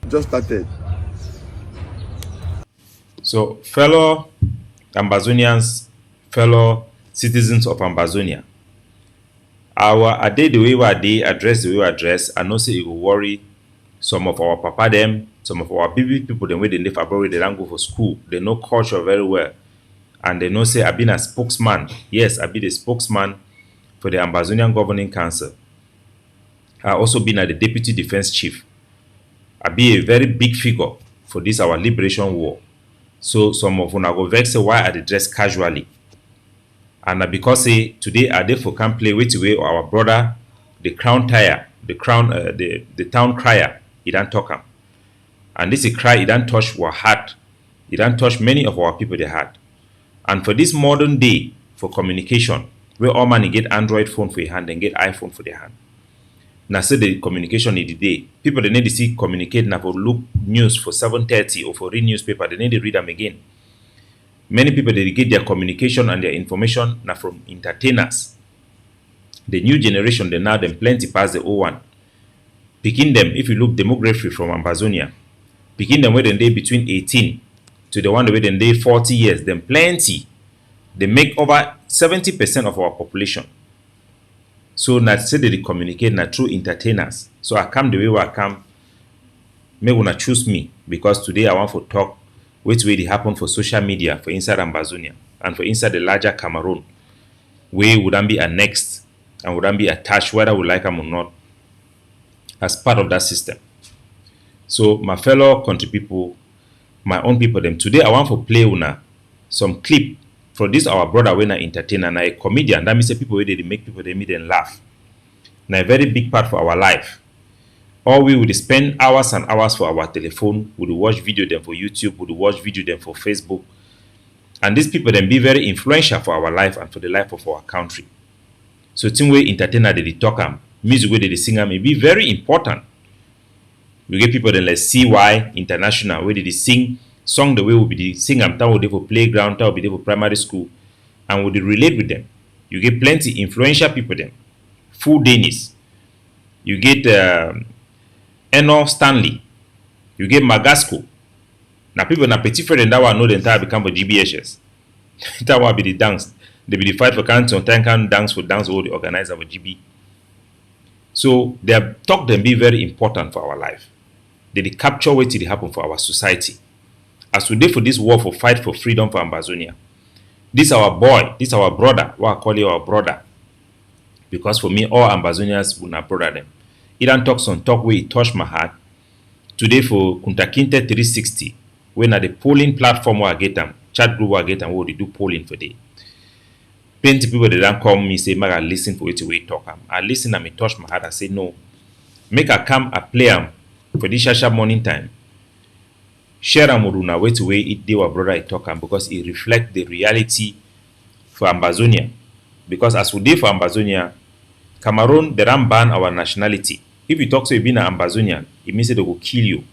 just started. So, fellow Ambazonians, fellow citizens of Ambazonia, our day the way we address the way we address, I know say it will worry some of our papa them, some of our baby people, them way they live abroad, they don't go for school, they know culture very well, and they know say I've been a spokesman. Yes, I've been a spokesman for the Ambazonian Governing Council. I've also been the Deputy Defense Chief. I be a very big figure for this our liberation war. So some of una go vex say why I dey dress casually. And because say today I dey for can play with way our brother, the crown tire, the town crier, he don't talk him. And this a cry, he don't touch our heart. He don't touch many of our people they heart. And for this modern day for communication, where all man get Android phone for your hand and get iPhone for their hand. Now say the communication in the day. People they need to see communicate now for look news for 7:30 or for read newspaper, they need to read them again. Many people they get their communication and their information now from entertainers. The new generation they now them plenty past the old one. Picking them, if you look demography from Ambazonia, picking them where they between 18 to the one where they 40 years, them plenty. They make over 70% of our population. So now say they communicate now through entertainers. So I come the way I come, may wanna choose me because today I want to talk which way they happen for social media for inside Ambazonia and for inside the larger Cameroon, where wouldn't be annexed and wouldn't be attached whether we like them or not as part of that system. So my fellow country people, my own people, them today I want to play una some clip for this our brother when I entertainer and a comedian. That means the people where they make people they meet and laugh. Now a very big part for our life. Or we would spend hours and hours for our telephone, we would watch video them for YouTube, we would watch video them for Facebook. And these people then be very influential for our life and for the life of our country. So thing way entertainer they talk them, music way they sing them may be very important. We get people then like CY International where they sing song the way we be sing them town will for playground, town will be there for primary school, and we relate with them. You get plenty influential people them. Full Dennis. You get Eno Stanley. You get Magasco. Now people na petit frère and that one know the entire become for GBHS. That one be the dance. They be the fight for canton, time can dance for dance all the organizer for GB. So their talk them be very important for our life. They capture what it happen for our society. As today for this war for fight for freedom for Ambazonia. This our boy, this our brother, what I call you our brother. Because for me, all Ambazonians will not brother them. He don't talk some talk where it touched my heart. Today for Kuntakinte 360, when at the polling platform where I get them, chat group where I get them, where they do polling for day. Plenty people they don't come me say, make I listen for it way talk. I listen and me touch my heart. I say no. Make I come a play for this shasha morning time. Share Amuruna way to way it day our brother I talk because it reflect the reality for Ambazonia. Because as we did for Ambazonia, Cameroon they don't ban our nationality. If you talk to you being an Ambazonian, it means that they will kill you.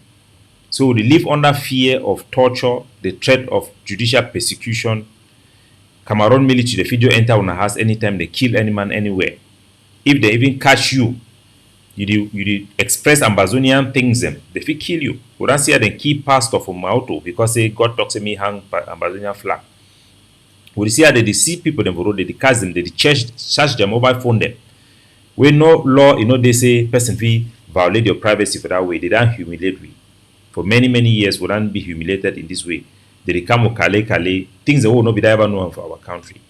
So they live under fear of torture, the threat of judicial persecution. Cameroon military, the video enter on a house anytime they kill any man anywhere. If they even catch you, you express Ambazonian things them, they will kill you. We don't see how they keep pastor from my auto because they God talks to me hang Ambazonian flag. We see how they see people them for road, they cast them, they charge their mobile phone them. We no law, they say person fee violate your privacy for that way. They don't humiliate we. For many years, we don't be humiliated in this way. They come kale, things that will not be ever known for our country.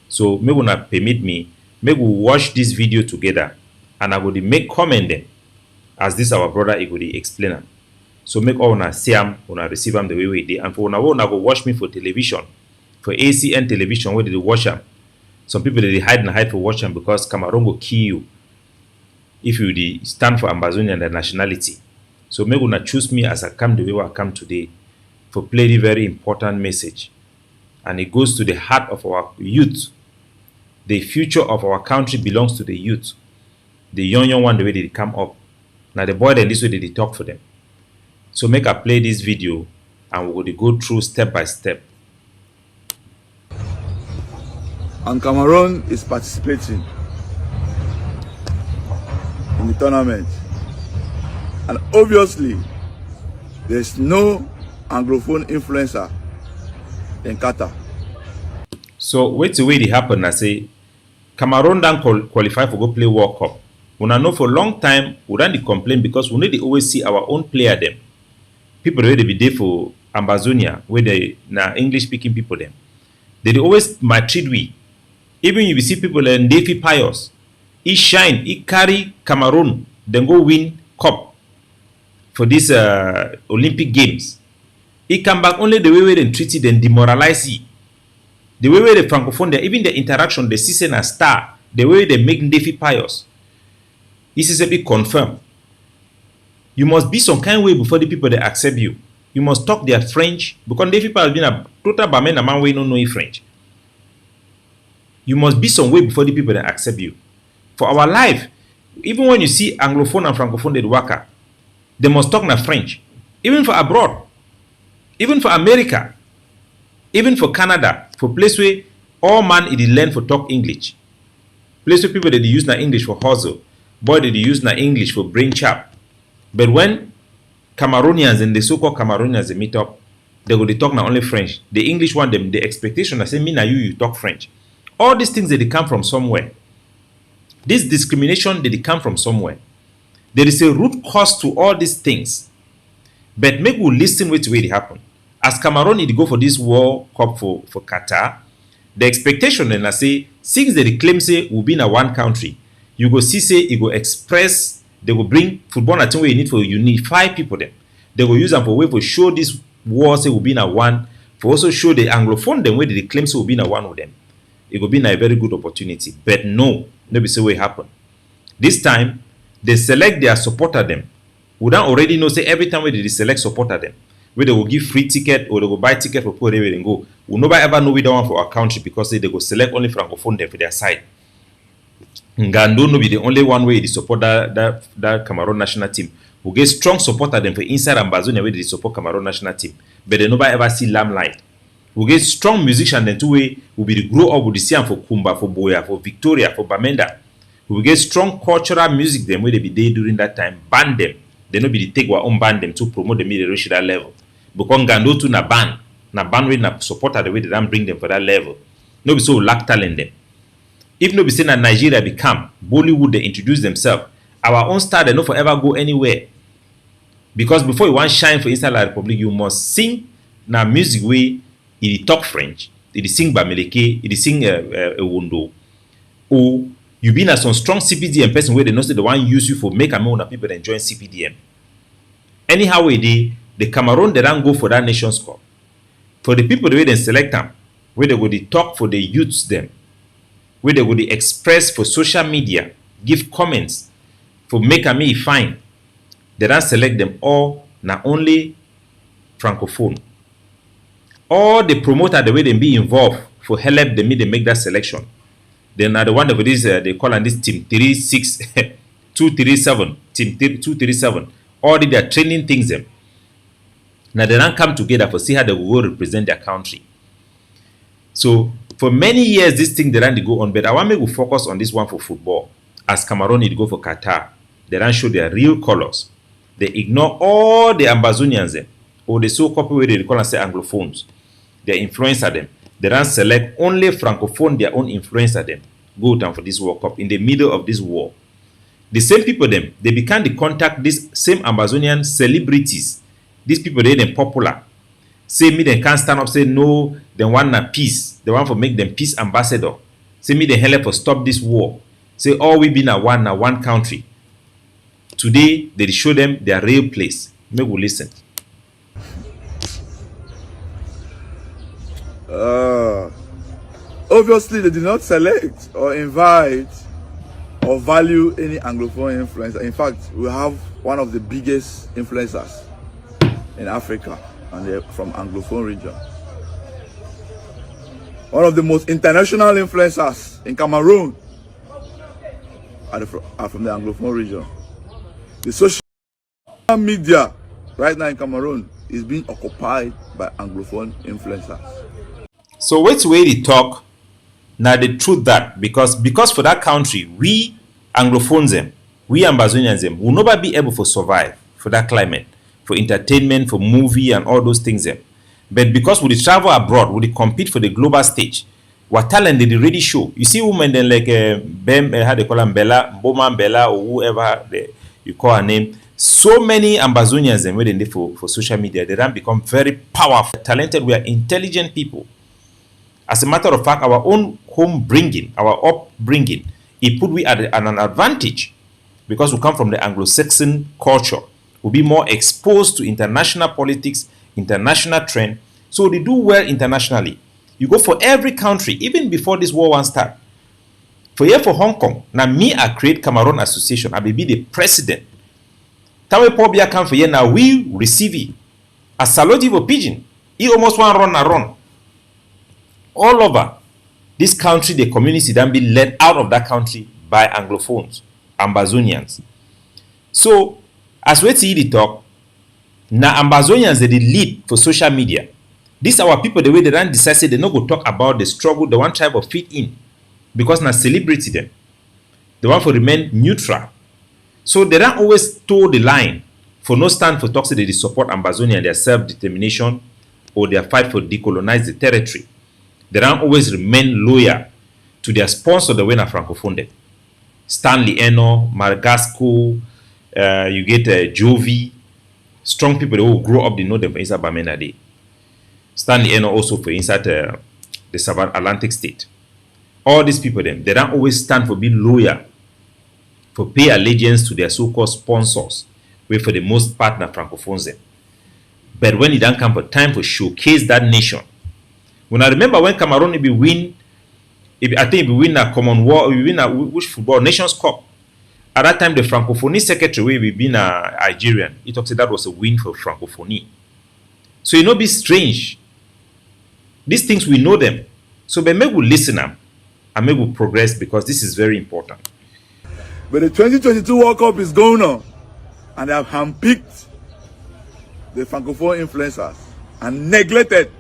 So maybe not permit me, maybe we watch this video together and I would make comment them as this our brother he would explain them. So make all una see them, una receive them the way we did. And for una go watch me for television, for ACN television, where they watch them. Some people they hide for watching because Cameroon will kill you if you stand for Ambazonia and the nationality. So make una choose me as I come the way I come today for play the very important message. And it goes to the heart of our youth. The future of our country belongs to the youth. The young one, the way they come up. Now the boy then this way they talk for them. So make I play this video and we're going to go through step by step. And Cameroon is participating in the tournament. And obviously, There's no Anglophone influencer in Qatar. So wait the way it happen. I say Cameroon don't qualify for go play World Cup. When I know for a long time, we don't complain because we need to always see our own player them. People where they be there for Ambazonia, where they na English speaking people them. They always maltreat we. Even if you see people like Ndefi Pius, he shine, he carry Cameroon, then go win cup for this Olympic Games. He come back only the way where they treat it and demoralize it. The way where the francophone, even the interaction, the season a star, the way they make Ndefi Pius. This is a bit confirmed. You must be some kind of way before the people they accept you. You must talk their French because Ndefi Pius been a total bamen a man way no know French. You must be some way before the people that accept you. For our life, even when you see Anglophone and Francophone they work, they must talk na French. Even for abroad, even for America, even for Canada, for place where all man it learn for talk English. Place where people that they use na English for hustle, boy they use na English for brain chap. But when Cameroonians and the so-called Cameroonians they meet up, they go they talk na only French. The English want them the expectation. I say me na you talk French. All these things they come from somewhere. This discrimination they come from somewhere. There is a root cause to all these things. But make we listen which way it happen. As Cameroon need to go for this World Cup for Qatar, the expectation then I say since they claim say will be in one country, you go see say it go express, they go bring football at way you need for unify people them. They go use them for way for show this war say will be in one, for also show the Anglophone them where they claim say will be in one with them. It will be a very good opportunity. But no be say what happen. This time, they select their supporter them. We don't already know, say every time they select supporter them, where they will give free ticket or they will buy ticket for people where they go. We nobody ever know we don't want for our country because they go select only Francophone them for their side. Ngando no be the only one way they support that Cameroon national team. We get strong supporter them for inside Ambazonia where they support Cameroon national team. But they nobody ever see limelight. We get strong musicians then two way will be the grow up with the same for Kumba, for Boya, for Victoria, for Bamenda. We get strong cultural music them where they be there during that time. Band them. They no be the take our own band them to promote them to reach that level. Because Gando to na band with na supporter the way they don't bring them for that level. No be so lack talent them. If no be saying that Nigeria become Bollywood they introduce themselves, our own star they no forever go anywhere. Because before you want shine for inside the Republic, you must sing na music way. He talk French, he sing Bameleke, he sing Wondo. Or you been as some strong CPDM person where they know say the one use you for make a amount of people that join CPDM. Anyhow way the Cameroon they don't go for that nation's cup. For the people the way they select them, where they go they talk for the youths them, where they go they express for social media, give comments, for make a me fine. They don't select them all, not only Francophone. All the promoter the way they be involved for help them they make that selection. Then the one of this they call on this team 237 team 237. All their training things them. Now they don't come together for see how they will represent their country. So for many years this thing they don't go on, but I want me to focus on this one for football. As Cameroon need go for Qatar, they don't show their real colors. They ignore all the Ambazonians them, or the so-called way they call and say Anglophones. They influencer them. They don't select only Francophone, their own influencer them. Go down for this World Cup in the middle of this war. The same people them, they began to contact these same Ambazonian celebrities. These people they popular. Say me they can't stand up, say no, they want a peace. They want to make them peace ambassador. Say me they help us stop this war. Say all we been a one country. Today they show them their real place. Maybe we listen. Obviously, they did not select or invite or value any Anglophone influencer. In fact, we have one of the biggest influencers in Africa, and they're from Anglophone region. One of the most international influencers in Cameroon are from the Anglophone region. The social media right now in Cameroon is being occupied by Anglophone influencers. So what's where they talk now the truth that because for that country we Anglophones them, we Ambazonians them will never be able to survive for that climate. for entertainment, for movie and all those things. But because we travel abroad, we compete for the global stage, what talent did they really show? You see women then like how they call them, Bella, Boma Bella, or whoever you call her name. So many Ambazonians and waiting for social media, they then become very powerful, talented. We are intelligent people. As a matter of fact, our own home bringing, our upbringing, it put we at an advantage because we come from the Anglo-Saxon culture. We'll be more exposed to international politics, international trend. So they do well internationally. You go for every country, even before this war one start. For here for Hong Kong, now me I create Cameroon Association. I will be the president. Tawe Pobia come for here now. We receive it. A salute pigeon. He almost want run and run. All over this country, the community then be led out of that country by Anglophones, Ambazonians. So, as we see the talk, now Ambazonians they lead for social media. These are our people, the way they don't decide, they not go talk about the struggle, the one tribe of fit in. Because now celebrity them. They want to remain neutral. So they don't always toe the line for no stand for talk say they support Ambazonia and their self-determination or their fight for decolonize the territory. They don't always remain loyal to their sponsor, the winner Francophone them. Stanley Eno, Margasco, you get Jovi, strong people who grow up, they know them for inside Bamena Day. Stanley Eno also for inside the Southern Atlantic state. All these people, they don't always stand for being loyal, for pay allegiance to their so-called sponsors, where for the most part, na Francophones. But when it don't come for time for showcase that nation, when I remember when Cameroon I think we win a common war, we win a which football Nations Cup. At that time, the Francophonie secretary, we been a Nigerian. He talks that was a win for Francophonie. So you know, be strange. These things we know them. So but maybe we listen them and maybe we progress because this is very important. But the 2022 World Cup is going on, and they have handpicked the Francophone influencers and neglected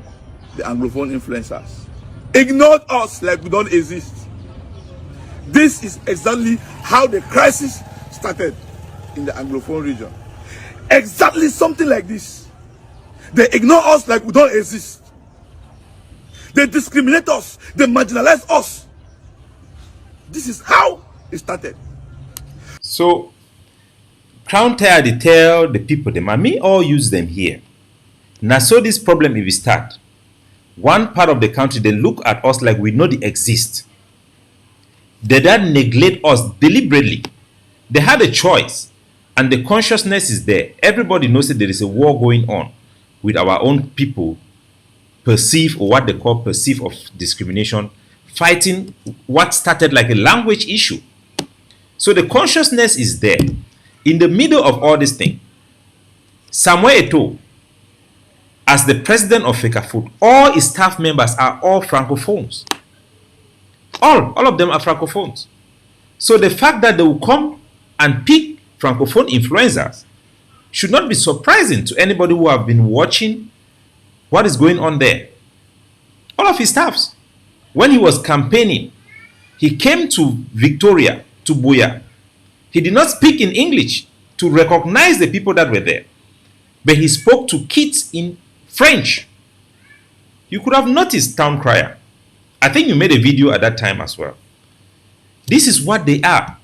the Anglophone influencers. Ignored us like we don't exist. This is exactly how the crisis started in the Anglophone region. Exactly something like this. They ignore us like we don't exist. They discriminate us. They marginalize us. This is how it started. So, Crown Tier, they tell the people, them, and me all use them here. Now, so this problem, if we start, one part of the country, they look at us like we know they exist. They don't neglect us deliberately. They had a choice, and the consciousness is there. Everybody knows that there is a war going on with our own people, perceive, or what they call perceive of discrimination, fighting what started like a language issue. So the consciousness is there. In the middle of all this thing, Samuel Eto'o, as the president of FECAFOOT, all his staff members are all Francophones. All of them are Francophones. So the fact that they will come and pick Francophone influencers should not be surprising to anybody who have been watching what is going on there. All of his staffs. When he was campaigning, he came to Victoria, to Buea. He did not speak in English to recognize the people that were there. But he spoke to kids in French. You could have noticed Town Crier. I think you made a video at that time as well. This is what they are.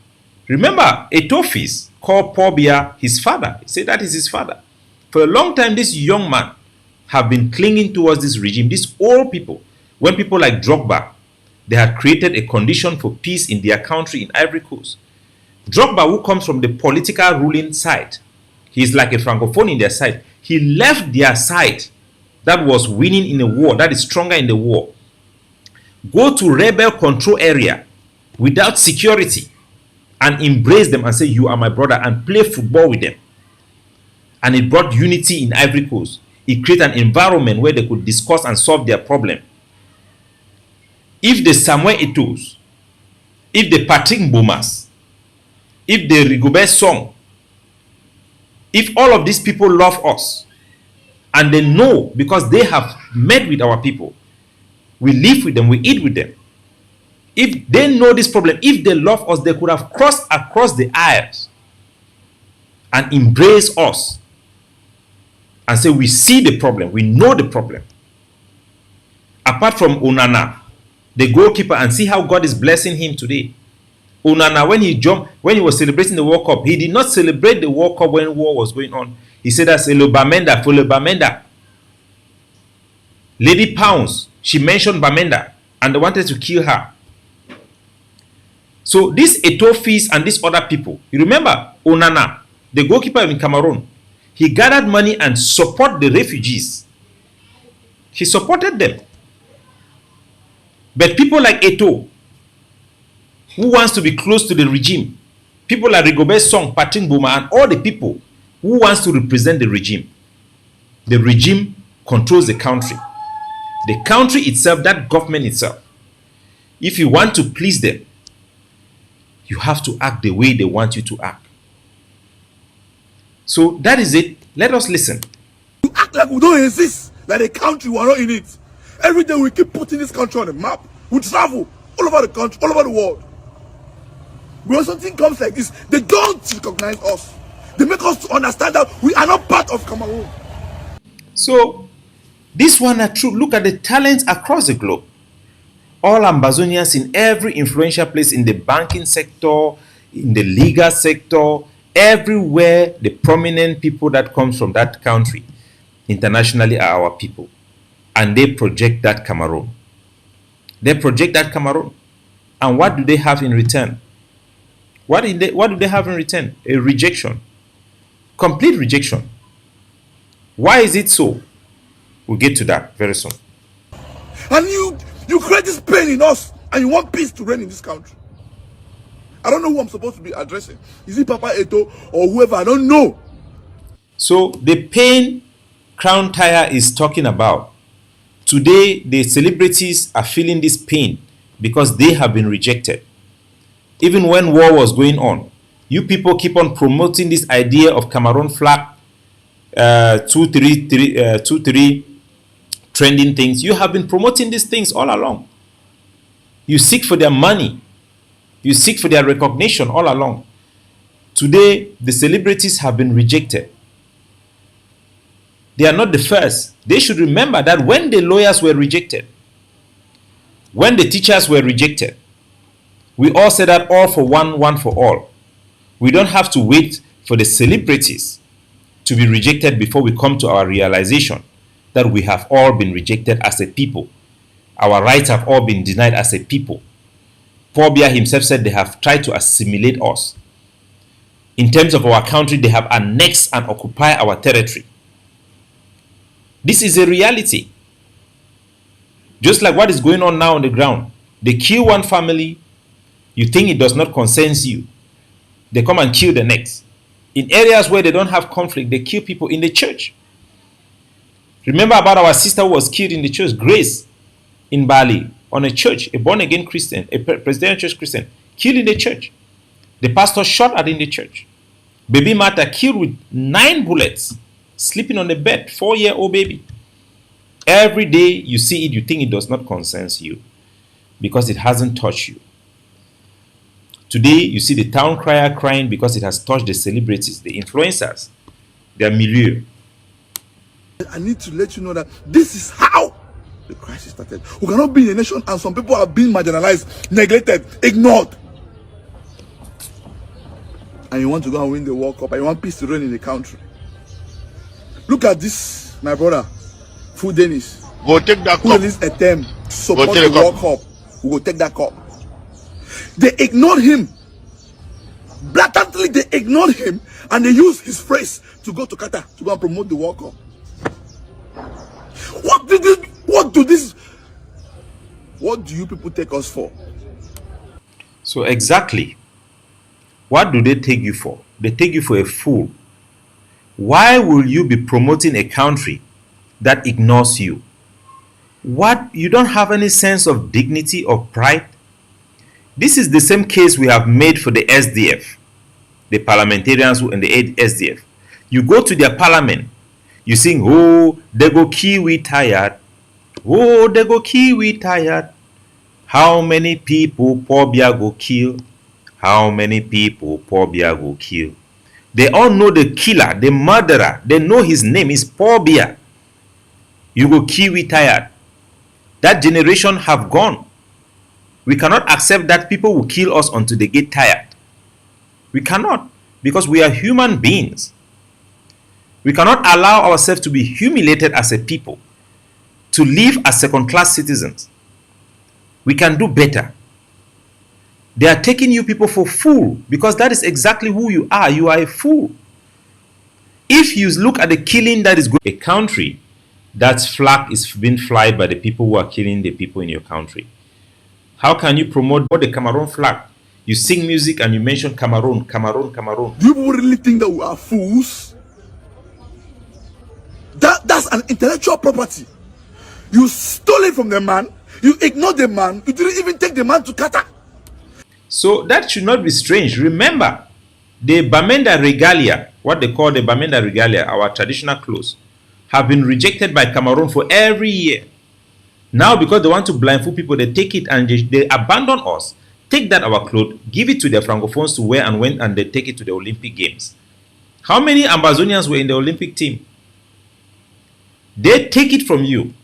Remember, Eto'o called Paul Biya his father. He said that is his father. For a long time, this young man have been clinging towards this regime, these old people. When people like Drogba, they had created a condition for peace in their country in Ivory Coast. Drogba, who comes from the political ruling side, he's like a Francophone in their side. He left their side that was winning in a war, that is stronger in the war. Go to rebel control area without security and embrace them and say, you are my brother, and play football with them. And it brought unity in Ivory Coast. It created an environment where they could discuss and solve their problem. If the Samuel Eto'os, if the Patrick Mbomas, if the Rigobert Song, if all of these people love us, and they know because they have met with our people, we live with them, we eat with them. If they know this problem, if they love us, they could have crossed across the aisles and embraced us and say, we see the problem, we know the problem. Apart from Onana, the goalkeeper, and see how God is blessing him today. Onana, when he was celebrating the World Cup, he did not celebrate the World Cup when war was going on. He said that's Elobamenda for Elobamenda. Lady Pounds, she mentioned Bamenda, and they wanted to kill her. So these Etophis and these other people, you remember Onana, the goalkeeper in Cameroon, he gathered money and supported the refugees. He supported them. But people like Eto, who wants to be close to the regime, people like Rigobert Song, Patrick Boma, and all the people who wants to represent the regime controls the country. The country itself, that government itself. If you want to please them, you have to act the way they want you to act. So that is it. Let us listen. You act like we don't exist, like the country, we are not in it. Every day we keep putting this country on the map. We travel all over the country, all over the world. When something comes like this, they don't recognize us. They make us to understand that we are not part of Cameroon. So this one are true. Look at the talents across the globe. All Ambazonians in every influential place, in the banking sector, in the legal sector, everywhere, the prominent people that comes from that country internationally are our people. And they project that Cameroon. They project that Cameroon. And what do they have in return? What do they have in return? A rejection. Complete rejection. Why is it so? We'll get to that very soon. And you create this pain in us, and you want peace to reign in this country. I don't know who I'm supposed to be addressing. Is it Papa Eto or whoever? I don't know. So the pain Crown Tire is talking about, today the celebrities are feeling this pain because they have been rejected. Even when war was going on, you people keep on promoting this idea of Cameroon flag, 2-3 trending things. You have been promoting these things all along. You seek for their money. You seek for their recognition all along. Today, the celebrities have been rejected. They are not the first. They should remember that when the lawyers were rejected, when the teachers were rejected, we all said that all for one, one for all. We don't have to wait for the celebrities to be rejected before we come to our realization that we have all been rejected as a people. Our rights have all been denied as a people. Paul Biya himself said they have tried to assimilate us. In terms of our country, they have annexed and occupied our territory. This is a reality. Just like what is going on now on the ground. They kill one family, you think it does not concern you. They come and kill the next. In areas where they don't have conflict, they kill people in the church. Remember about our sister who was killed in the church, Grace, in Bali, on a church, a born-again Christian, a Presbyterian church Christian, killed in the church. The pastor shot at in the church. Baby Martha killed with 9 bullets, sleeping on the bed, 4-year-old baby. Every day you see it, you think it does not concern you because it hasn't touched you. Today, you see the town crier crying because it has touched the celebrities, the influencers, their milieu. I need to let you know that this is how the crisis started. We cannot be in a nation and some people are being marginalized, neglected, ignored. And you want to go and win the World Cup and you want peace to reign in the country. Look at this, my brother, Full Dennis. Go take that cup. Who released a term to support the World Cup. We will take that cup. They ignored him. Blatantly, they ignored him and they used his phrase to go to Qatar to go and promote the World Cup. What do you people take us for? So exactly, what do they take you for? They take you for a fool. Why will you be promoting a country that ignores you? What? You don't have any sense of dignity or pride? This is the same case we have made for the SDF, the parliamentarians in the SDF. You go to their parliament, you sing, oh, they go Kiwi tired. Oh, they go Kiwi tired. How many people Paul Biya go kill? How many people Paul Biya go kill? They all know the killer, the murderer. They know his name is Paul Biya. You go Kiwi tired. That generation have gone. We cannot accept that people will kill us until they get tired. We cannot, because we are human beings. We cannot allow ourselves to be humiliated as a people, to live as second-class citizens. We can do better. They are taking you people for fool, because that is exactly who you are. You are a fool. If you look at the killing that is going, a country that's flag is being flied by the people who are killing the people in your country. How can you promote the Cameroon flag? You sing music and you mention Cameroon, Cameroon, Cameroon. Do you really think that we are fools? That's an intellectual property. You stole it from the man. You ignored the man. You didn't even take the man to Qatar. So that should not be strange. Remember, the Bamenda regalia, what they call the Bamenda regalia, our traditional clothes, have been rejected by Cameroon for every year. Now, because they want to blindfold people, they take it and they abandon us. Take that our clothes, give it to their francophones to wear, and they take it to the Olympic Games. How many Ambazonians were in the Olympic team? They take it from you,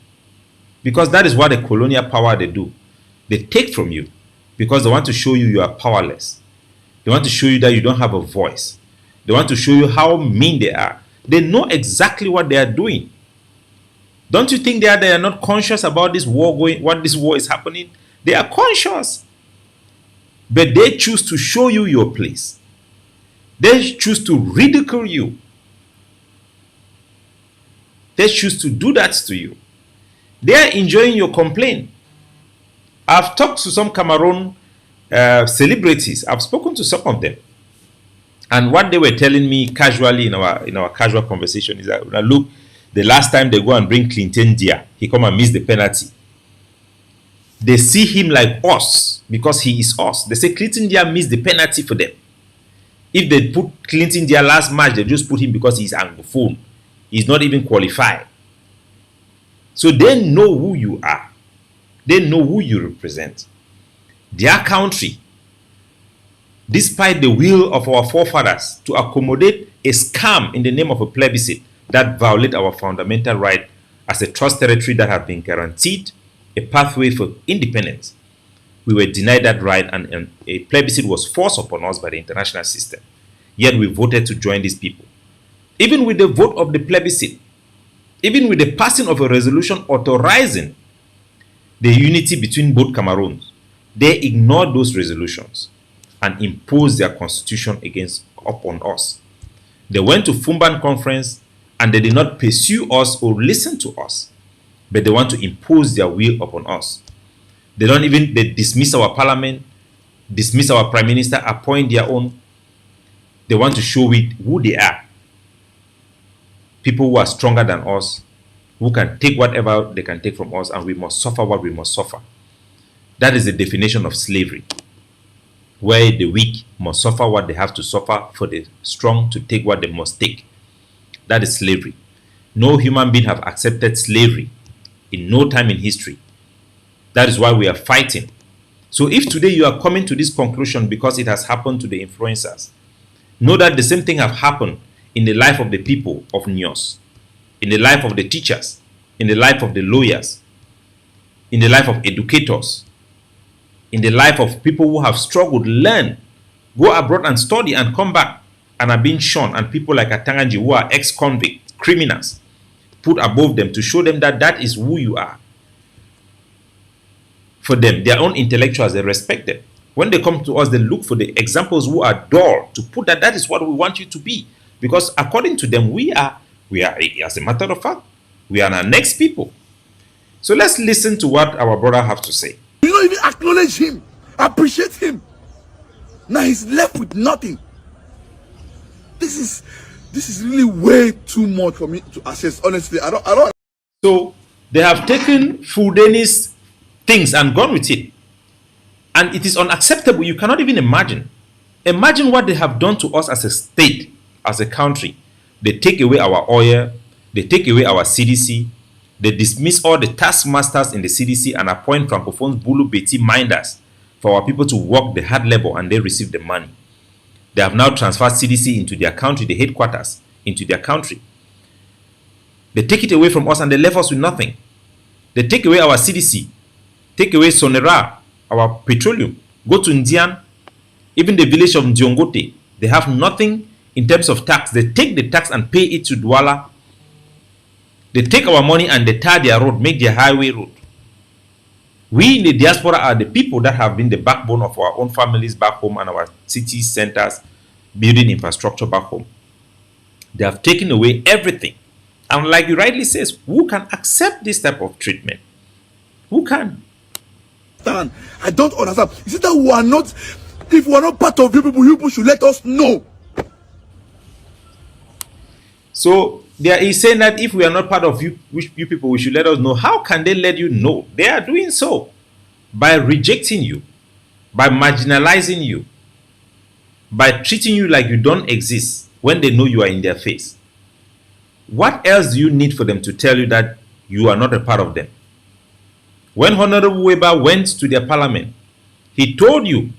because that is what the colonial power they do. They take from you because they want to show you you are powerless. They want to show you that you don't have a voice. They want to show you how mean they are. They know exactly what they are doing. Don't you think they are not conscious about this war going, what this war is happening? They are conscious. But they choose to show you your place. They choose to ridicule you. They choose to do that to you. They are enjoying your complaint. I've talked to some Cameroon celebrities. I've spoken to some of them. And what they were telling me casually in our casual conversation is that, look, the last time they go and bring Clinton Dia, he come and miss the penalty. They see him like us because he is us. They say Clinton Dia missed the penalty for them. If they put Clinton Dia last match, they just put him because he's Anglophone. He's not even qualified. So they know who you are. They know who you represent. Their country, despite the will of our forefathers to accommodate a scam in the name of a plebiscite that violate our fundamental right as a trust territory that have been guaranteed a pathway for independence, we were denied that right, and a plebiscite was forced upon us by the international system. Yet we voted to join these people. Even with the vote of the plebiscite, even with the passing of a resolution authorizing the unity between both Cameroons, they ignored those resolutions and imposed their constitution upon us. They went to Fumban conference and they did not pursue us or listen to us, but they want to impose their will upon us. They dismiss our parliament, dismiss our prime minister, appoint their own. They want to show it who they are. People who are stronger than us, who can take whatever they can take from us, and we must suffer what we must suffer. That is the definition of slavery, where the weak must suffer what they have to suffer for the strong to take what they must take. That is slavery. No human being have accepted slavery in no time in history. That is why we are fighting. So if today you are coming to this conclusion because it has happened to the influencers, know that the same thing have happened in the life of the people of Nios, in the life of the teachers, in the life of the lawyers, in the life of educators, in the life of people who have struggled, learn, go abroad and study and come back and are being shown, and people like Atanganji who are ex-convict, criminals, put above them to show them that that is who you are. For them, their own intellectuals, they respect them. When they come to us, they look for the examples who are dull to put that is what we want you to be. Because according to them, we are, as a matter of fact, we are our next people. So let's listen to what our brother have to say. You don't even acknowledge him, appreciate him. Now he's left with nothing. This is really way too much for me to assess. Honestly, I don't. So they have taken Fuldenis things and gone with it, and it is unacceptable. You cannot even imagine. Imagine what they have done to us as a state, as a country. They take away our oil, they take away our CDC, they dismiss all the taskmasters in the CDC and appoint francophones, Bulu Beti minders for our people to work the hard labor, and they receive the money. They have now transferred CDC into their country, the headquarters into their country. They take it away from us and they left us with nothing. They take away our CDC, take away Sonera, our petroleum, go to Indian, even the village of Ndiongote. They have nothing in terms of tax. They take the tax and pay it to Douala. They take our money and they tar their road, make their highway road. We in the diaspora are the people that have been the backbone of our own families back home and our city centers, building infrastructure back home. They have taken away everything. And like you rightly says, who can accept this type of treatment? Who can? I don't understand. Is it that we are not, if we are not part of you people should let us know. So there is saying that if we are not part of you people, we should let us know. How can they let you know? They are doing so by rejecting you, by marginalizing you, by treating you like you don't exist when they know you are in their face. What else do you need for them to tell you that you are not a part of them? When Honorable Weber went to their parliament, he told you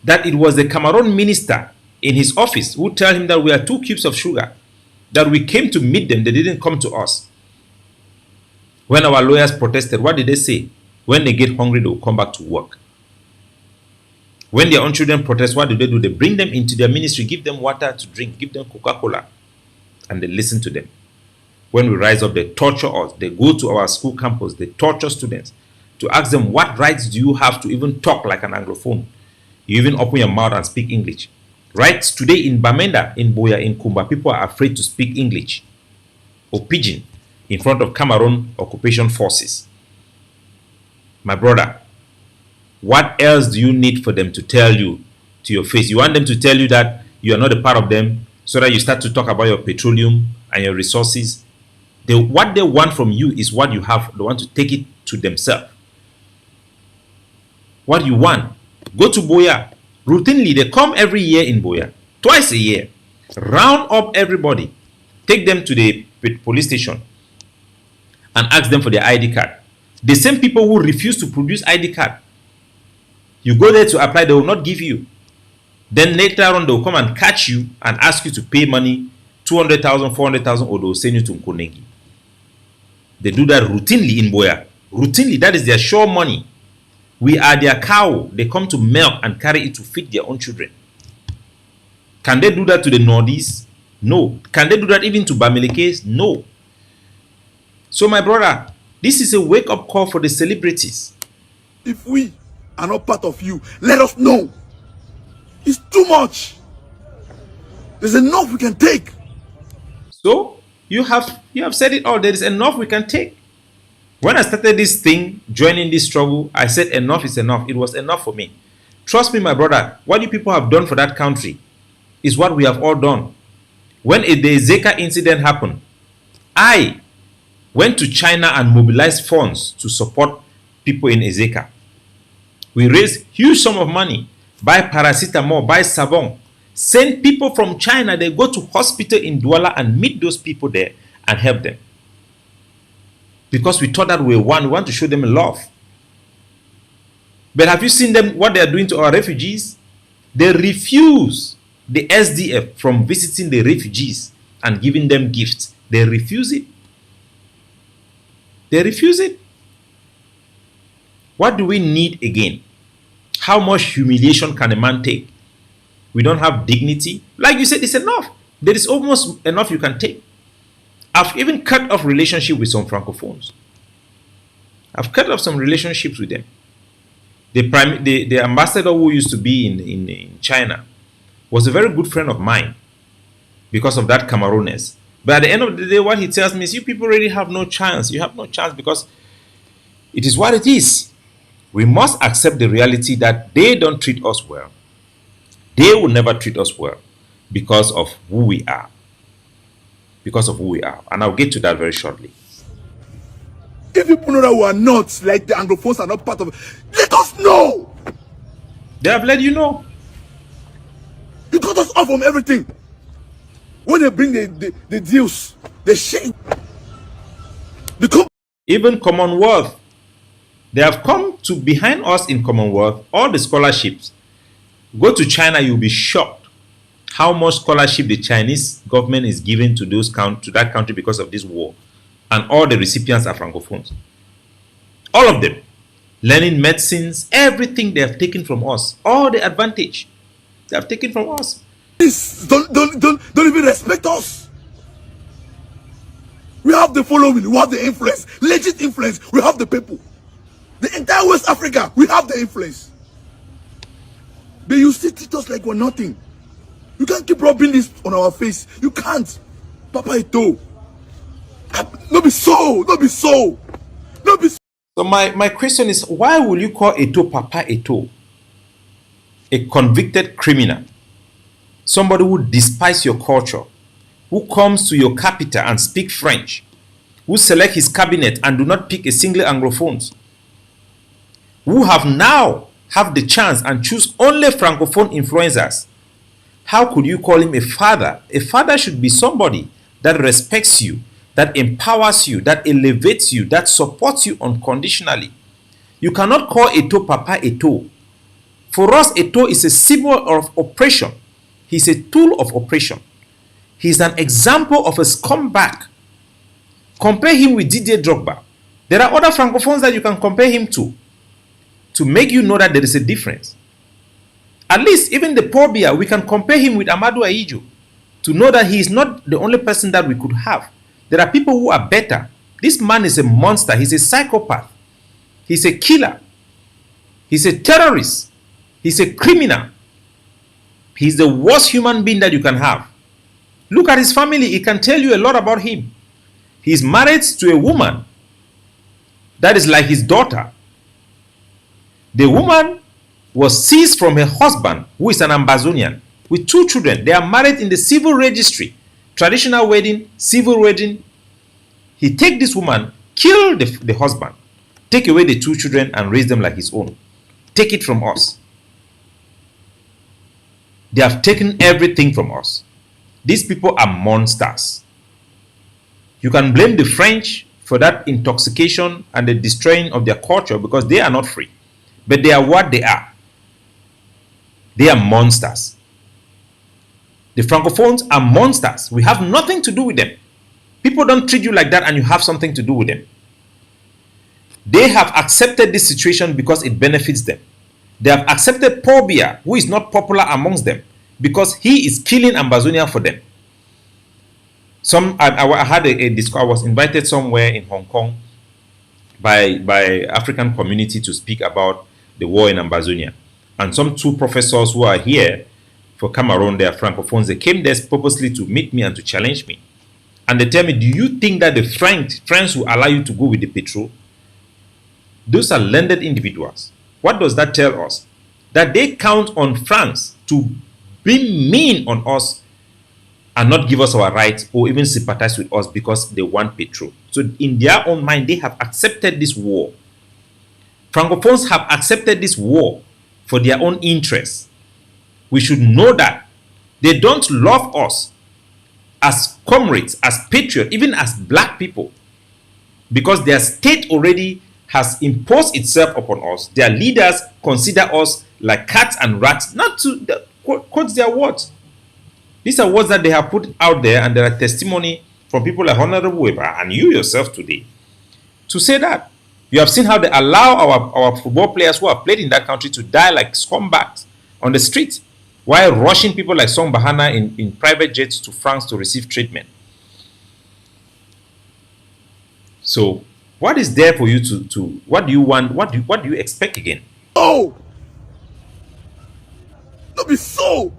that it was the Cameroon minister in his office who told him that we are 2 cubes of sugar, that we came to meet them, they didn't come to us. When our lawyers protested, what did they say? When they get hungry, they will come back to work. When their own children protest, what do? They bring them into their ministry, give them water to drink, give them Coca-Cola, and they listen to them. When we rise up, they torture us. They go to our school campus, they torture students to ask them, what rights do you have to even talk like an Anglophone? You even open your mouth and speak English. Right today in Bamenda, in Boya, in Kumba, people are afraid to speak English or Pidgin in front of Cameroon occupation forces. My brother, what else do you need for them to tell you to your face? You want them to tell you that you are not a part of them so that you start to talk about your petroleum and your resources. What they want from you is what you have. They want to take it to themselves. What you want, go to Boya. Routinely, they come every year in Boya, twice a year, round up everybody, take them to the police station and ask them for their ID card. The same people who refuse to produce ID card, you go there to apply, they will not give you. Then later on, they will come and catch you and ask you to pay money, 200,000, 400,000, or they will send you to Nkonegi. They do that routinely in Boya. Routinely, that is their sure money. We are their cow. They come to milk and carry it to feed their own children. Can they do that to the Nordies? No. Can they do that even to Bamileke? No. So my brother, this is a wake-up call for the celebrities. If we are not part of you, let us know. It's too much. There's enough we can take. So you have said it all. There is enough we can take. When I started this thing, joining this struggle, I said enough is enough. It was enough for me. Trust me, my brother, what you people have done for that country is what we have all done. When the Zeka incident happened, I went to China and mobilized funds to support people in Ezeka. We raised huge sum of money, buy paracetamol, buy savon, send people from China, they go to hospital in Douala and meet those people there and help them. Because we thought that we want to show them love. But have you seen them, what they are doing to our refugees? They refuse the SDF from visiting the refugees and giving them gifts. They refuse it. They refuse it. What do we need again? How much humiliation can a man take? We don't have dignity. Like you said, it's enough. There is almost enough you can take. I've even cut off relationship with some Francophones. I've cut off some relationships with them. The ambassador who used to be in China was a very good friend of mine because of that Camerooners. But at the end of the day, what he tells me is, you people really have no chance. You have no chance because it is what it is. We must accept the reality that they don't treat us well. They will never treat us well because of who we are. Because of who we are. And I'll get to that very shortly. If people know that we are not, like the Anglophones are not part of it, let us know. They have let you know. You cut us off from everything. When they bring the deals, they shame. Even Commonwealth, they have come to behind us in Commonwealth, all the scholarships. Go to China, you'll be shocked how much scholarship the Chinese government is giving to that country because of this war. And all the recipients are francophones. All of them. Learning medicines, everything they have taken from us. All the advantage they have taken from us. Please, don't even respect us. We have the following, we have the influence, legit influence, we have the people. The entire West Africa, we have the influence. But you still treat us like we're nothing. You can't keep rubbing this on our face. You can't. Papa Ito. No be so. No be so. No be so. So my question is, why will you call Ito Papa Ito? A convicted criminal. Somebody who despises your culture. Who comes to your capital and speak French. Who select his cabinet and do not pick a single Anglophone. Who have the chance and choose only Francophone influencers. How could you call him a father? A father should be somebody that respects you, that empowers you, that elevates you, that supports you unconditionally. You cannot call Ito Papa Ito. For us, Ito is a symbol of oppression. He's a tool of oppression. He's an example of a scumbag. Compare him with Didier Drogba. There are other Francophones that you can compare him to make you know that there is a difference. At least even the poor bear, we can compare him with Amadou Ahidjo to know that he is not the only person that we could have. There are people who are better. This man is a monster. He's a psychopath. He's a killer. He's a terrorist. He's a criminal. He's the worst human being that you can have. Look at his family. It can tell you a lot about him. He's married to a woman that is like his daughter. The woman was seized from her husband, who is an Ambazonian, with 2 children. They are married in the civil registry. Traditional wedding, civil wedding. He take this woman, kill the husband, take away the 2 children and raise them like his own. Take it from us. They have taken everything from us. These people are monsters. You can blame the French for that intoxication and the destroying of their culture because they are not free. But they are what they are. They are monsters. The Francophones are monsters. We have nothing to do with them. People don't treat you like that and you have something to do with them. They have accepted this situation because it benefits them. They have accepted Paul Biya, who is not popular amongst them, because he is killing Ambazonia for them. I had a discourse. I was invited somewhere in Hong Kong by African community to speak about the war in Ambazonia. And some 2 professors who are here for Cameroon, they are Francophones, they came there purposely to meet me and to challenge me. And they tell me, do you think that the French will allow you to go with the petrol? Those are landed individuals. What does that tell us? That they count on France to be mean on us and not give us our rights or even sympathize with us because they want petrol. So in their own mind, they have accepted this war. Francophones have accepted this war for their own interests. We should know that they don't love us as comrades, as patriots, even as black people, because their state already has imposed itself upon us. Their leaders consider us like cats and rats, not to quote their words. These are words that they have put out there, and there are testimony from people like Honorable Weber and you yourself today to say that. You have seen how they allow our football players who have played in that country to die like scumbags on the street, while rushing people like Song Bahana in private jets to France to receive treatment. So, what is there for you to what do you want? What do you expect again? Oh, don't be so.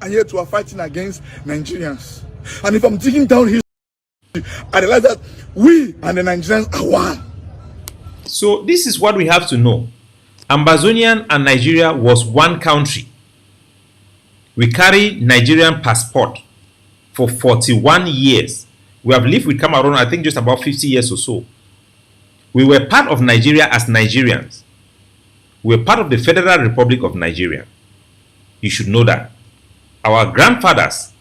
And yet we are fighting against Nigerians. And if I'm digging down history, I realize that we and the Nigerians are one. So this is what we have to know. Ambazonian and Nigeria was one country. We carry Nigerian passport for 41 years. We have lived with Cameroon, I think, just about 50 years or so. We were part of Nigeria as Nigerians. We were part of the Federal Republic of Nigeria. You should know that. Our grandfathers,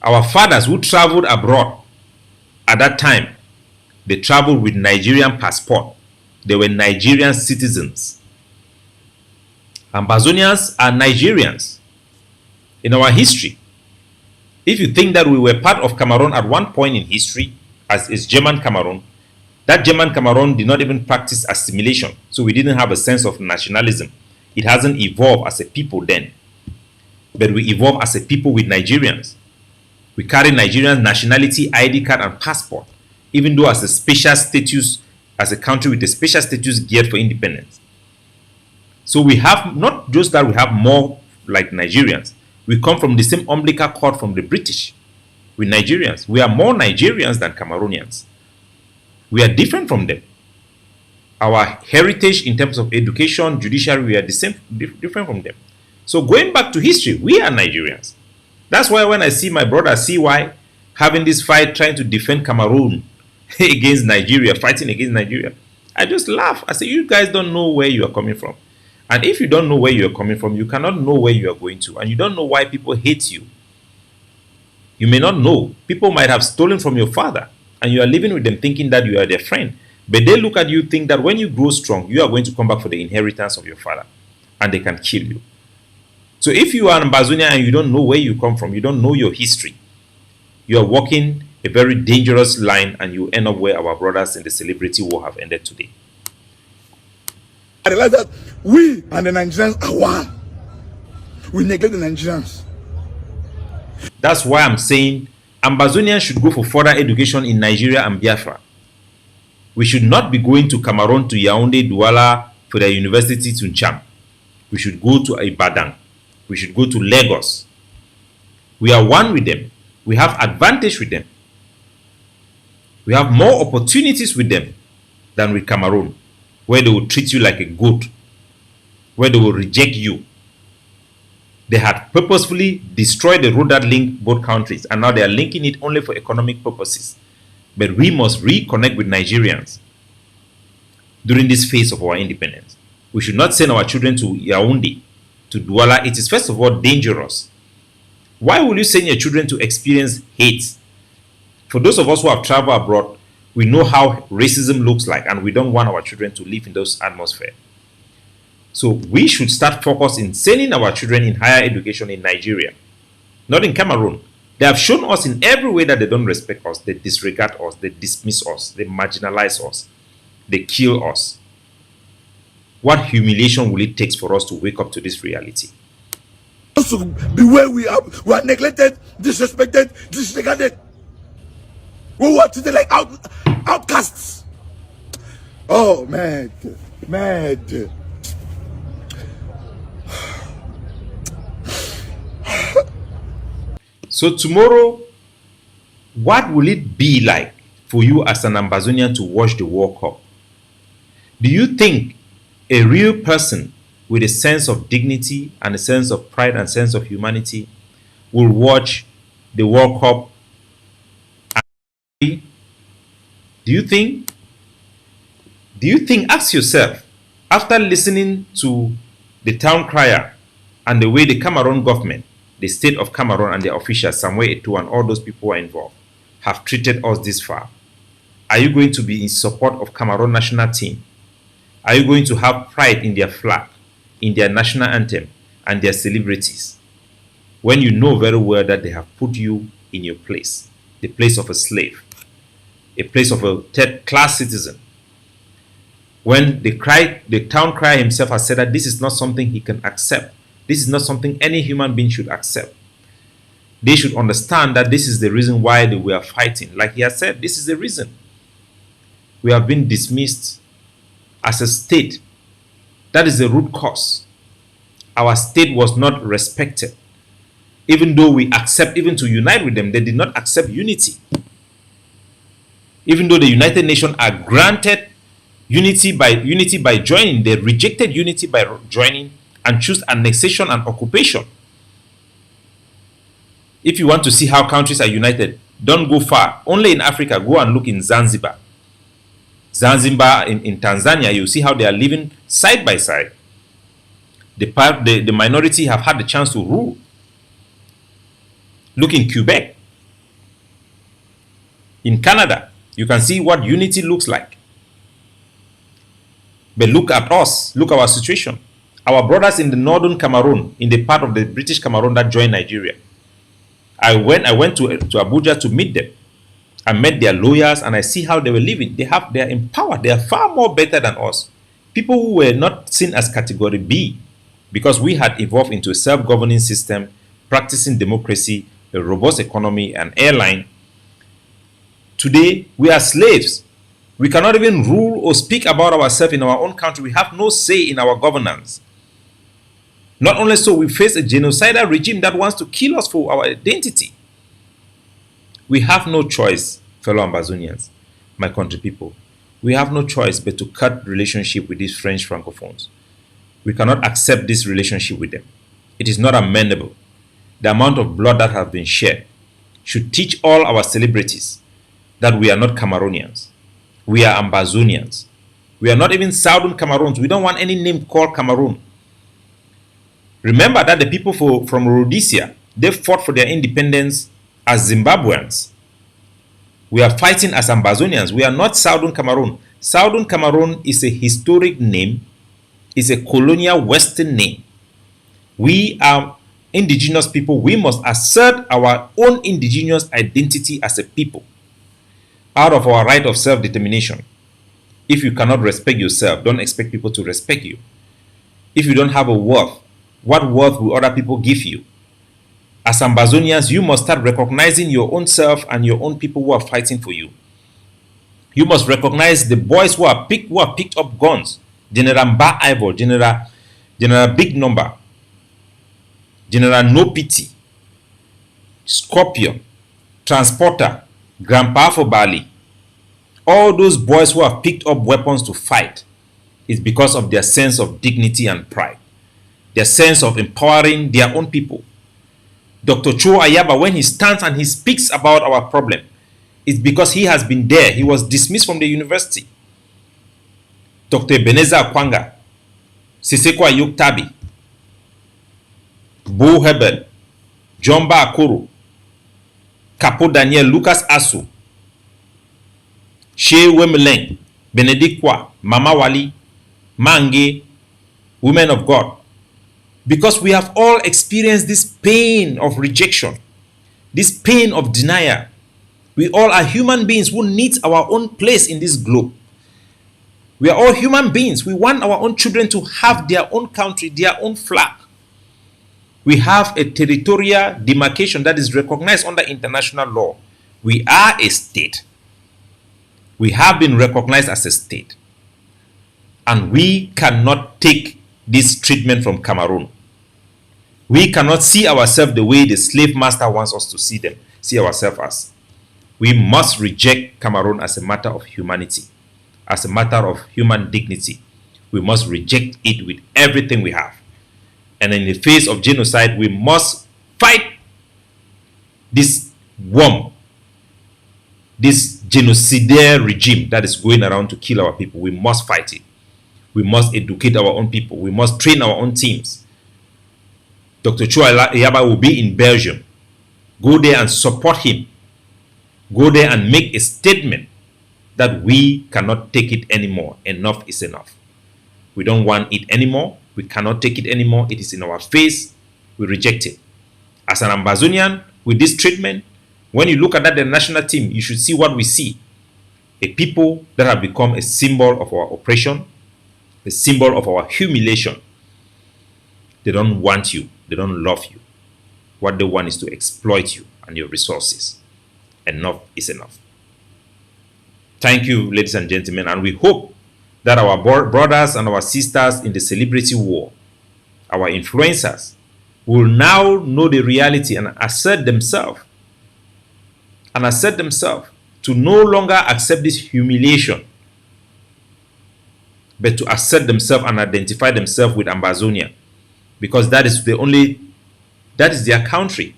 our fathers who traveled abroad at that time, they traveled with Nigerian passport. They were Nigerian citizens. Ambazonians are Nigerians in our history. If you think that we were part of Cameroon at one point in history, as is German Cameroon, that German Cameroon did not even practice assimilation, so we didn't have a sense of nationalism. It hasn't evolved as a people then, but we evolved as a people with Nigerians. We carry Nigerian nationality, ID card, and passport, even though as a special status, as a country with a special status geared for independence. So we have not just that we have more like Nigerians. We come from the same umbilical cord from the British with Nigerians. We are more Nigerians than Cameroonians. We are different from them. Our heritage in terms of education, judiciary, we are the same, different from them. So going back to history, we are Nigerians. That's why when I see my brother CY having this fight, trying to defend Cameroon against Nigeria, fighting against Nigeria, I just laugh. I say, you guys don't know where you are coming from. And if you don't know where you are coming from, you cannot know where you are going to. And you don't know why people hate you. You may not know. People might have stolen from your father, and you are living with them thinking that you are their friend. But they look at you, think that when you grow strong, you are going to come back for the inheritance of your father, and they can kill you. So if you are an Ambazonian and you don't know where you come from, you don't know your history, you are walking a very dangerous line, and you end up where our brothers in the celebrity war have ended today. I realize that we and the Nigerians are one. We neglect the Nigerians. That's why I'm saying Ambazonians should go for further education in Nigeria and Biafra. We should not be going to Cameroon, to Yaoundé, Douala for their university to Ncham. We should go to Ibadan. We should go to Lagos. We are one with them. We have advantage with them. We have more opportunities with them than with Cameroon, where they will treat you like a goat, where they will reject you. They had purposefully destroyed the road that linked both countries, and now they are linking it only for economic purposes. But we must reconnect with Nigerians during this phase of our independence. We should not send our children to Yaoundé, to Douala. It is first of all dangerous. Why will you send your children to experience hate? For those of us who have traveled abroad, we know how racism looks like, and we don't want our children to live in those atmosphere. So we should start focus in sending our children in higher education in Nigeria, not in Cameroon. They have shown us in every way that they don't respect us, they disregard us, they dismiss us, they marginalize us, they kill us. What humiliation will it take for us to wake up to this reality? To be where we are neglected, disrespected, disregarded. We were treated like outcasts. Oh, man. So tomorrow, what will it be like for you as an Ambazonian to watch the World Cup? Do you think a real person with a sense of dignity and a sense of pride and sense of humanity will watch the World Cup? Do you think, ask yourself, after listening to the town crier and the way the Cameroon government, the state of Cameroon and their officials, Samuel Eto'o and all those people who are involved, have treated us this far, are you going to be in support of Cameroon national team? Are you going to have pride in their flag, in their national anthem, and their celebrities, when you know very well that they have put you in your place, the place of a slave, a place of a third-class citizen? When the town crier himself has said that this is not something he can accept, this is not something any human being should accept. They should understand that this is the reason why we are fighting. Like he has said, this is the reason. We have been dismissed as a state. That is the root cause. Our state was not respected. Even though we accept even to unite with them, they did not accept unity. Even though the United Nations are granted unity by joining, they rejected unity by joining and choose annexation and occupation. If you want to see how countries are united, don't go far. Only in Africa, go and look in Zanzibar. In Tanzania, you see how they are living side by side. The minority have had the chance to rule. Look in Quebec. In Canada, you can see what unity looks like. But look at us, look at our situation. our brothers in the northern Cameroon, in the part of the British Cameroon that joined Nigeria. I went to Abuja to meet them. I met their lawyers and I see how they were living. They are empowered. They are far more better than us. People who were not seen as category B, because we had evolved into a self-governing system, practicing democracy, a robust economy, an airline. Today, we are slaves. We cannot even rule or speak about ourselves in our own country. We have no say in our governance. Not only so, we face a genocidal regime that wants to kill us for our identity. We have no choice, fellow Ambazonians, my country people. We have no choice but to cut relationship with these French Francophones. We cannot accept this relationship with them. It is not amendable. The amount of blood that has been shed should teach all our celebrities that we are not Cameroonians. We are Ambazonians. We are not even Southern Cameroons. We don't want any name called Cameroon. Remember that the people from Rhodesia, they fought for their independence as Zimbabweans. We are fighting as Ambazonians. We are not Southern Cameroon. Southern Cameroon is a historic name. It's a colonial Western name. We are indigenous people. We must assert our own indigenous identity as a people out of our right of self-determination. If you cannot respect yourself, don't expect people to respect you. If you don't have a worth, what worth will other people give you? As Ambazonians, you must start recognizing your own self and your own people who are fighting for you. You must recognize the boys who have picked up guns. General Mba Ivor, General Big Number, General No Pity, Scorpion, Transporter, Grandpa for Bali. All those boys who have picked up weapons to fight is because of their sense of dignity and pride, their sense of empowering their own people. Dr. Cho Ayaba, when he stands and he speaks about our problem, it's because he has been there. He was dismissed from the university. Dr. Ebeneza Akwanga, Siseko Ayuk Tabi, Bo Hebel, Jomba Akuru, Capo Daniel, Lucas Asu, Shea Wemeleng, Benedict Kwa, Mama Wali, Mange, women of God. Because we have all experienced this pain of rejection, this pain of denial. We all are human beings who need our own place in this globe. We are all human beings. We want our own children to have their own country, their own flag. We have a territorial demarcation that is recognized under international law. We are a state. We have been recognized as a state. And we cannot take this treatment from Cameroon. We cannot see ourselves the way the slave master wants us to see ourselves as. We must reject Cameroon as a matter of humanity, as a matter of human dignity. We must reject it with everything we have. And in the face of genocide, we must fight this worm, this genocidal regime that is going around to kill our people. We must fight it. We must educate our own people. We must train our own teams. Dr. Chua Yaba will be in Belgium. Go there and support him. Go there and make a statement that we cannot take it anymore. Enough is enough. We don't want it anymore. We cannot take it anymore. It is in our face. We reject it. As an Ambazonian, with this treatment, when you look at that, the national team, you should see what we see. A people that have become a symbol of our oppression, a symbol of our humiliation. They don't want you. They don't love you. What they want is to exploit you and your resources. Enough is enough. Thank you, ladies and gentlemen, and we hope that our brothers and our sisters in the celebrity war, our influencers, will now know the reality and assert themselves to no longer accept this humiliation, but to assert themselves and identify themselves with Ambazonia, because that is their country.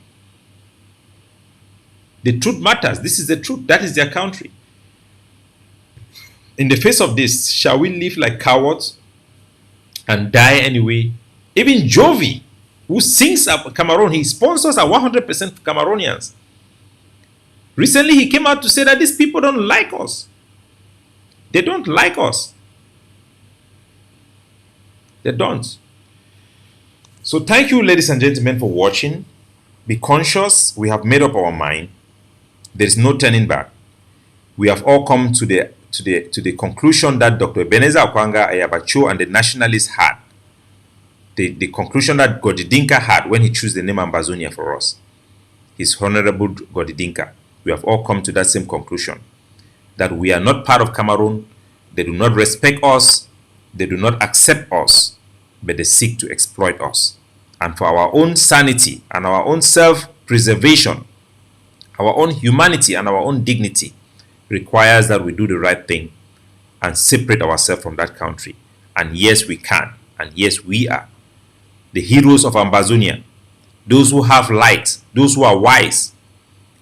The truth matters. This is the truth. That is their country. In the face of this, shall we live like cowards and die anyway? Even Jovi, who sings up Cameroon, his sponsors are 100% Cameroonians. Recently, he came out to say that these people don't like us. They don't like us. They don't. So thank you, ladies and gentlemen, for watching. Be conscious. We have made up our mind. There is no turning back. We have all come to the conclusion that Dr. Ebenezer Okwanga Ayabacho and the nationalists had. The conclusion that Godidinka had when he chose the name Ambazonia for us. His Honorable Godidinka. We have all come to that same conclusion. That we are not part of Cameroon. They do not respect us. They do not accept us. But they seek to exploit us. And for our own sanity and our own self-preservation, our own humanity and our own dignity requires that we do the right thing and separate ourselves from that country. And yes, we can. And yes, we are. The heroes of Ambazonia, those who have light, those who are wise,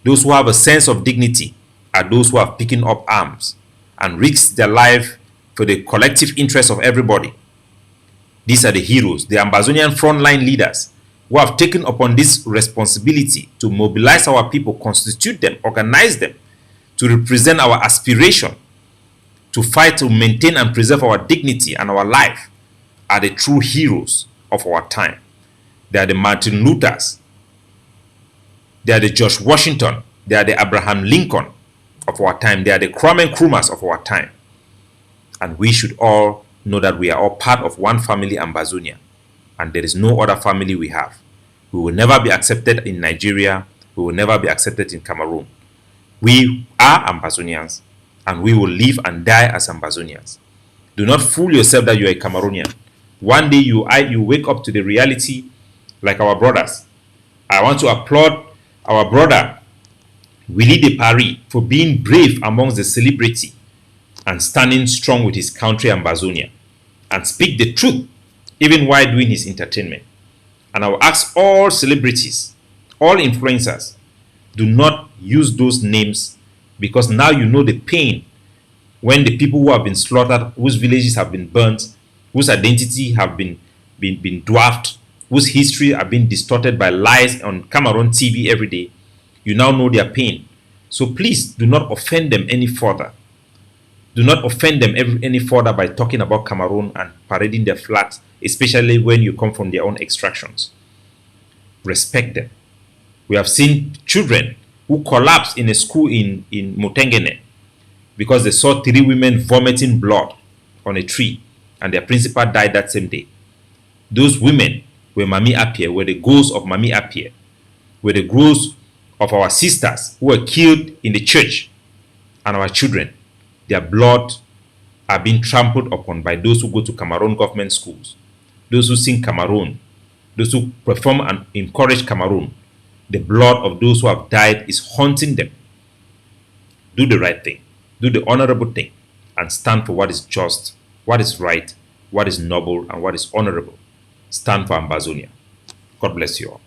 those who have a sense of dignity, are those who have picking up arms and risked their life for the collective interest of everybody. These are the heroes, the Ambazonian frontline leaders who have taken upon this responsibility to mobilize our people, constitute them, organize them, to represent our aspiration, to fight to maintain and preserve our dignity and our life, are the true heroes of our time. They are the Martin Luthers. They are the George Washington. They are the Abraham Lincoln of our time. They are the Kwame Nkrumahs of our time. And we should all know that we are all part of one family, Ambazonia, and there is no other family we have. We will never be accepted in Nigeria. We will never be accepted in Cameroon. We are Ambazonians, and we will live and die as Ambazonians. Do not fool yourself that you are a Cameroonian. One day you wake up to the reality like our brothers. I want to applaud our brother Willie de Paris for being brave amongst the celebrity and standing strong with his country, Ambazonia, and speak the truth even while doing his entertainment. And I will ask all celebrities, all influencers, do not use those names, because now you know the pain when the people who have been slaughtered, whose villages have been burnt, whose identity have been dwarfed, whose history have been distorted by lies on Cameroon TV every day, you now know their pain. So please do not offend them any further. Do not offend them any further by talking about Cameroon and parading their flags, especially when you come from their own extractions. Respect them. We have seen children who collapsed in a school in Motengene because they saw 3 women vomiting blood on a tree, and their principal died that same day. Those women were Mami Appiah, were the ghosts of Mami Appiah, were the ghosts of our sisters who were killed in the church, and our children. Their blood are being trampled upon by those who go to Cameroon government schools, those who sing Cameroon, those who perform and encourage Cameroon. The blood of those who have died is haunting them. Do the right thing. Do the honorable thing and stand for what is just, what is right, what is noble, and what is honorable. Stand for Ambazonia. God bless you all.